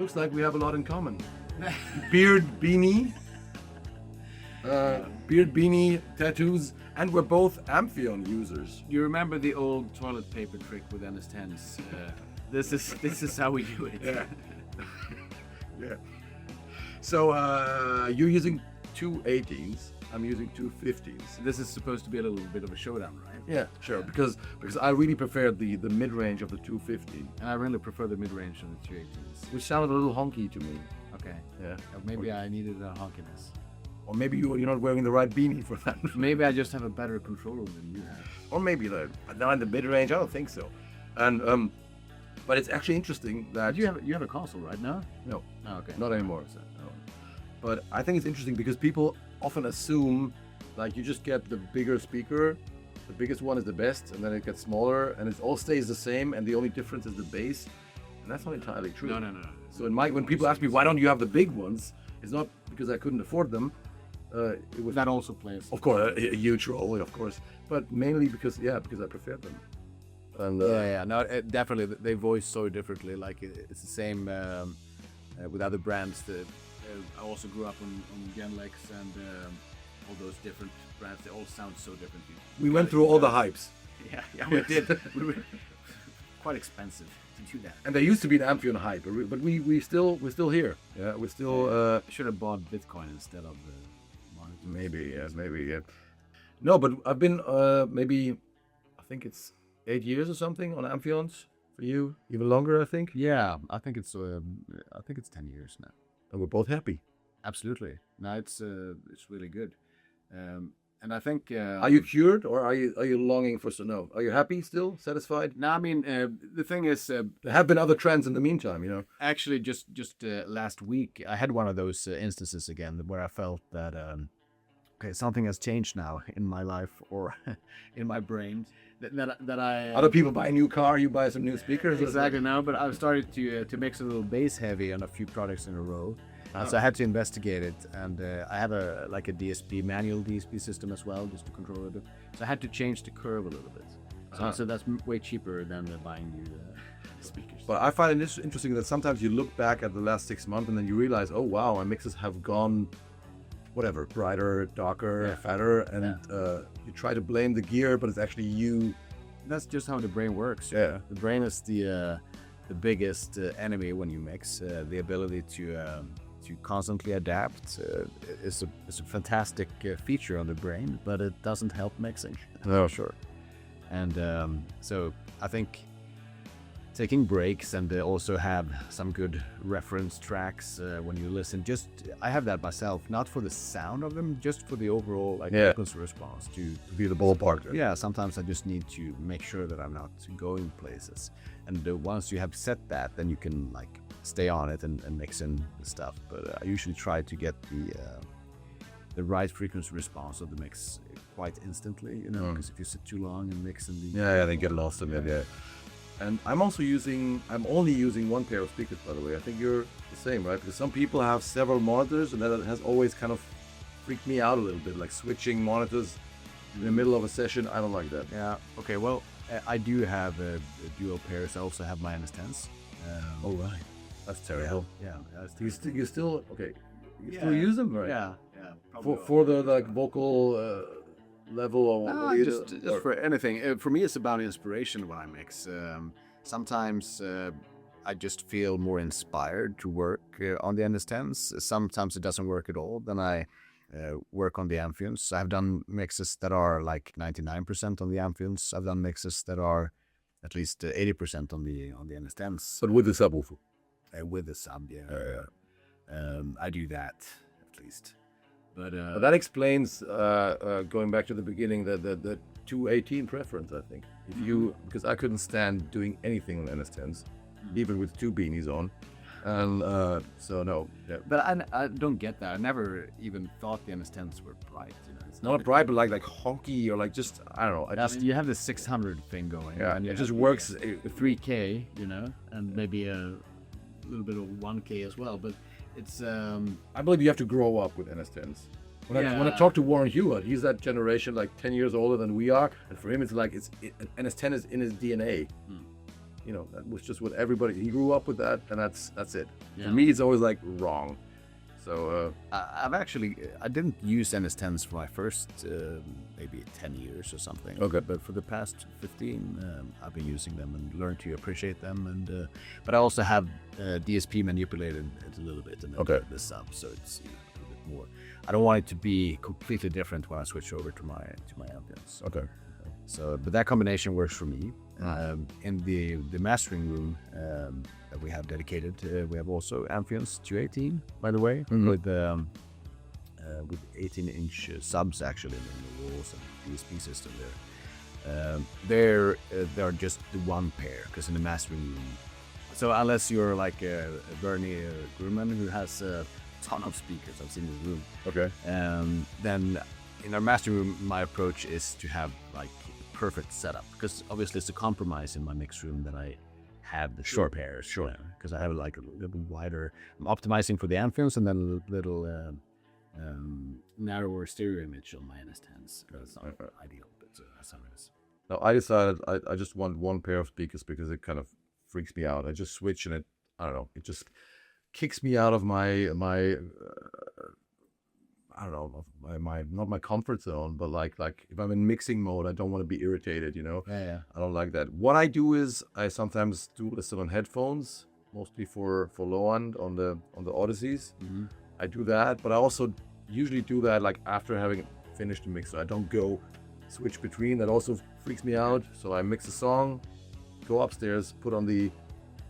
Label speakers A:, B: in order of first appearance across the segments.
A: Looks like we have a lot in common. Beard, beanie, tattoos, and we're both Amphion users.
B: You remember the old toilet paper trick with NS10s? This is how we do it.
A: Yeah. Yeah. So you're using 218s. I'm using 215s.
B: This is supposed to be a little bit of a showdown, right?
A: Yeah, sure. Because I really prefer the mid-range of the 215,
B: And I really prefer the mid-range of the 218s.
A: which sounded a little honky to me.
B: Okay.
A: Yeah.
B: Maybe I needed a honkiness.
A: Or maybe you're not wearing the right beanie for that.
B: Maybe I just have a better controller than you have.
A: Or maybe not in the mid-range. I don't think so. And but it's actually interesting that
B: You have a console right now?
A: no,
B: Oh, okay.
A: not anymore. So, no. But I think it's interesting because people often assume like you just get the bigger speaker, the biggest one is the best, and then it gets smaller, and it all stays the same, and the only difference is the bass. And that's not entirely true.
B: No.
A: So when people ask me why don't you have the big ones, it's not because I couldn't afford them. It was
B: That also plays.
A: of course a huge role, of course, but mainly because I preferred them. And
B: Yeah. No, definitely. They voice so differently. Like it's the same with other brands. I also grew up on Genlex and all those different brands. They all sound so different.
A: we went through all the hypes.
B: Yeah, we did. Quite expensive to do that.
A: And there used to be an Amphion hype, but we're still here. Yeah, we're still
B: Should have bought Bitcoin instead of the monitor.
A: maybe. No, but I've been maybe I think it's 8 years or something on Amphions for you, even longer I think.
B: Yeah, I think it's 10 years now.
A: And we're both happy.
B: Absolutely. No, it's really good. And I think
A: Are you cured or are you longing for snow? Are you happy still, satisfied?
B: no, I mean the thing is,
A: There have been other trends in the meantime, you know.
B: actually just last week I had one of those instances again where I felt that okay, something has changed now in my life or in my brain that I
A: Other people buy a new car, you buy some new speakers.
B: exactly now, but I've started to mix a little bass heavy on a few products in a row. So I had to investigate it, and I have a DSP, manual DSP system as well, just to control it. So I had to change the curve a little bit. So that's way cheaper than buying new speakers.
A: But I find it interesting that sometimes you look back at the last 6 months and then you realize, oh wow, my mixes have gone, whatever, brighter, darker, fatter, and you try to blame the gear, but it's actually you.
B: That's just how the brain works.
A: Yeah.
B: The brain is the biggest enemy when you mix. The ability to constantly adapt is a fantastic feature on the brain, but it doesn't help mixing.
A: No, sure.
B: And so I think taking breaks and also have some good reference tracks when you listen. I have that myself, not for the sound of them, just for the overall frequency response. To
A: be the ballpark.
B: yeah, sometimes I just need to make sure that I'm not going places. And once you have set that, then you can stay on it and mix in the stuff. But I usually try to get the right frequency response of the mix quite instantly, because if you sit too long and mix in the
A: Yeah, they get lost in it. Yeah. And I'm only using one pair of speakers, by the way. I think you're the same, right? Because some people have several monitors, and that has always kind of freaked me out a little bit, like switching monitors in the middle of a session. I don't like that.
B: Yeah. Okay. Well, I do have a dual pairs. I also have my NS10s.
A: Oh right, that's terrible.
B: Yeah.
A: You still okay? You still use them, right?
B: Yeah.
A: For the vocal level or what do you
B: just
A: do?
B: for anything. For me, it's about inspiration when I mix. Sometimes I just feel more inspired to work on the NS10s. Sometimes it doesn't work at all. Then I work on the Amphions. I've done mixes that are like 99% on the Amphions. I've done mixes that are at least 80% on the NS10s.
A: But with the subwoofer.
B: With the sub, yeah. I do that at least. But
A: that explains going back to the beginning the 218 preference. I think because I couldn't stand doing anything on NS10s, even with two beanies on, and so no. Yeah.
B: But I don't get that. I never even thought the NS10s were bright. It's
A: not bright, but like honky or like just I don't know.
B: You have the 600 thing going.
A: Yeah,
B: and
A: it just works.
B: 3K, and maybe a little bit of 1K as well, but. It's
A: I believe you have to grow up with NS10s. When I talk to Warren Hewitt, he's that generation like 10 years older than we are, and for him it's like NS10 is in his DNA. you know, that was just what everybody, he grew up with that, and that's it.
B: Yeah.
A: For me, it's always like wrong. So
B: I didn't use NS10s for my first maybe 10 years or something.
A: Okay.
B: But for the past 15, I've been using them and learned to appreciate them. And but I also have DSP manipulated it a little bit and then
A: Okay.
B: the sub, so it's, you know, a little bit more. I don't want it to be completely different when I switch over to my Amphions.
A: okay.
B: So, but that combination works for me. In the mastering room that we have dedicated, we have also Amphions Two18, by the way, with 18-inch subs actually in the walls and DSP system there. They're just the one pair because in the mastering room. So unless you're like Bernie Grumman who has a ton of speakers, I've seen his room.
A: Okay.
B: Then in our master room, my approach is to have like perfect setup because obviously it's a compromise in my mix room that I have the short pairs. Sure. Because I have like a little wider. I'm optimizing for the Amphions and then a little narrower stereo image on my NS10s. That's not ideal, but that's how it is.
A: Now I decided I just want one pair of speakers because it kind of freaks me out. I just switch and I don't know, it just kicks me out of my I don't know, my not my comfort zone, but like if I'm in mixing mode, I don't want to be irritated, you know.
B: Yeah.
A: I don't like that. What I do is I sometimes do listen on headphones, mostly for low end on the Odysseys.
B: Mm-hmm.
A: I do that, but I also usually do that like after having finished the mix. So I don't go switch between. That also freaks me out. So I mix a song, go upstairs, put on the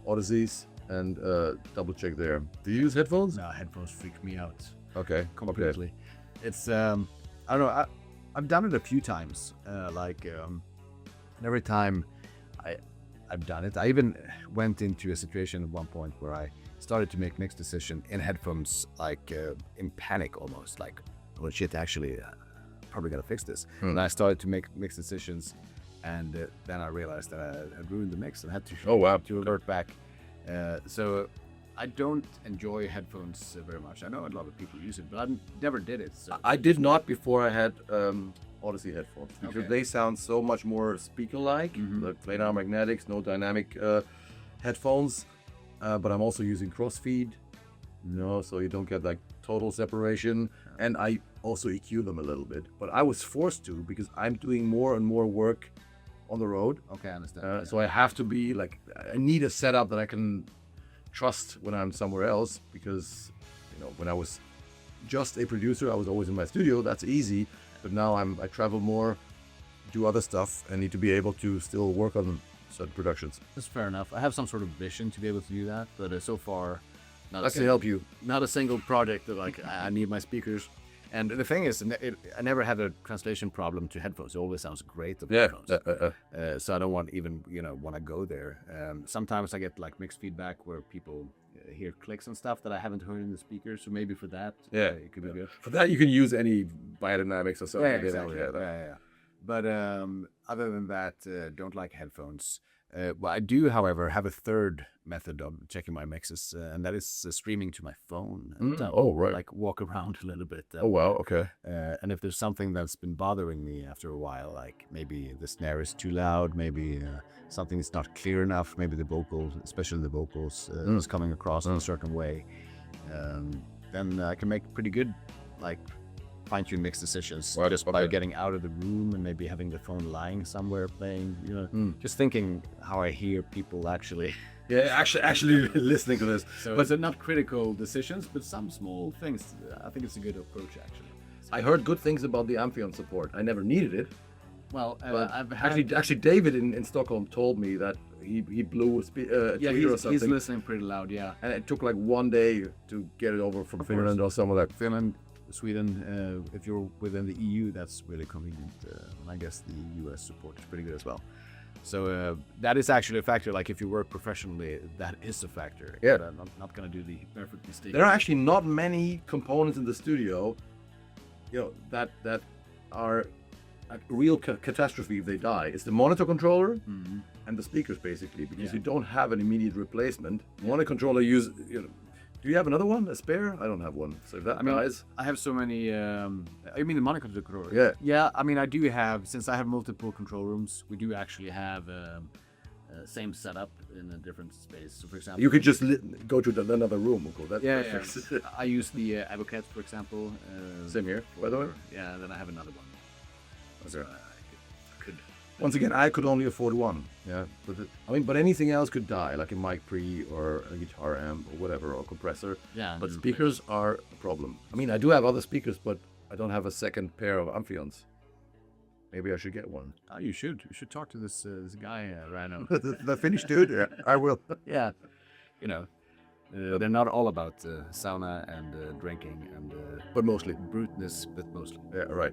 A: Odysseys, and double check there. Do you use headphones?
B: No, headphones freak me out.
A: Okay,
B: completely. It's I don't know. I've done it a few times. And every time I've done it, I even went into a situation at one point where I started to make mix decision in headphones, like in panic almost. Like, oh shit, actually, probably gotta fix this. And I started to make mix decisions, and then I realized that I had ruined the mix and had to to alert back. So I don't enjoy headphones very much. I know a lot of people use it, but I never did it. So.
A: I did not before I had Odyssey headphones because they sound so much more speaker-like. Like planar magnetics, no dynamic headphones. But I'm also using crossfeed, you know, so you don't get like total separation. And I also EQ them a little bit. But I was forced to because I'm doing more and more work on the road.
B: Okay, I understand.
A: So I have to be like, I need a setup that I can trust when I'm somewhere else, because you know, when I was just a producer, I was always in my studio. That's easy, but now I travel more, do other stuff, and need to be able to still work on certain productions.
B: That's fair enough. I have some sort of vision to be able to do that, but so far,
A: I can help you.
B: Not a single project that like I need my speakers. And the thing is, I never had a translation problem to headphones. It always sounds great on headphones. So I don't want to go there. Sometimes I get like mixed feedback where people hear clicks and stuff that I haven't heard in the speakers. So maybe for that, it could be good.
A: For that, you can use any biodynamics or something.
B: Yeah, exactly. Yeah. But other than that, don't like headphones. Well, I do, however, have a third method of checking my mixes, and that is streaming to my phone. And,
A: right.
B: Like walk around a little bit.
A: Oh, wow, okay.
B: And if there's something that's been bothering me after a while, like maybe the snare is too loud, maybe something is not clear enough, maybe the vocals, especially the vocals, is coming across in a certain way, then I can make pretty good, like, fine-tune mix decisions just by getting out of the room and maybe having the phone lying somewhere playing, just thinking how I hear people actually.
A: Yeah, actually listening to this.
B: So but they're not critical decisions, but some small things. I think it's a good approach, actually.
A: I heard good things about the Amphion support. I never needed it.
B: Well,
A: I've actually David in Stockholm told me that he blew a tweet or something.
B: He's listening pretty loud, yeah.
A: And it took like one day to get it over from Finland or some of that.
B: Finland, Sweden, if you're within the EU, that's really convenient. And I guess the US support is pretty good as well. So that is actually a factor. Like if you work professionally, that is a factor.
A: Yeah.
B: But I'm not going to do the perfect mistake.
A: There are actually not many components in the studio, that are a real catastrophe if they die. It's the monitor controller and the speakers, basically, because you don't have an immediate replacement. Monitor controller do you have another one, a spare? I don't have one. So if that dies,
B: I have so many. You mean the monitor controller?
A: Yeah.
B: Yeah. I mean, I do have, since I have multiple control rooms. We do actually have same setup in a different space. So, for example,
A: You could just go to another room. Okay, that's
B: yeah,
A: perfect.
B: yeah. I use the Avocat, for example.
A: Same here, by the way.
B: Yeah, then I have another one. So
A: Okay.
B: I could.
A: Once again, I could only afford one. Yeah, but anything else could die, like a mic pre or a guitar amp or whatever, or compressor.
B: Yeah.
A: But speakers are a problem. I mean, I do have other speakers, but I don't have a second pair of Amphions. Maybe I should get one.
B: Oh, you should. You should talk to this guy, Rhino.
A: The Finnish dude. Yeah, I will.
B: Yeah. You know, they're not all about sauna and drinking and
A: But mostly.
B: bruteness, but mostly.
A: Yeah, right.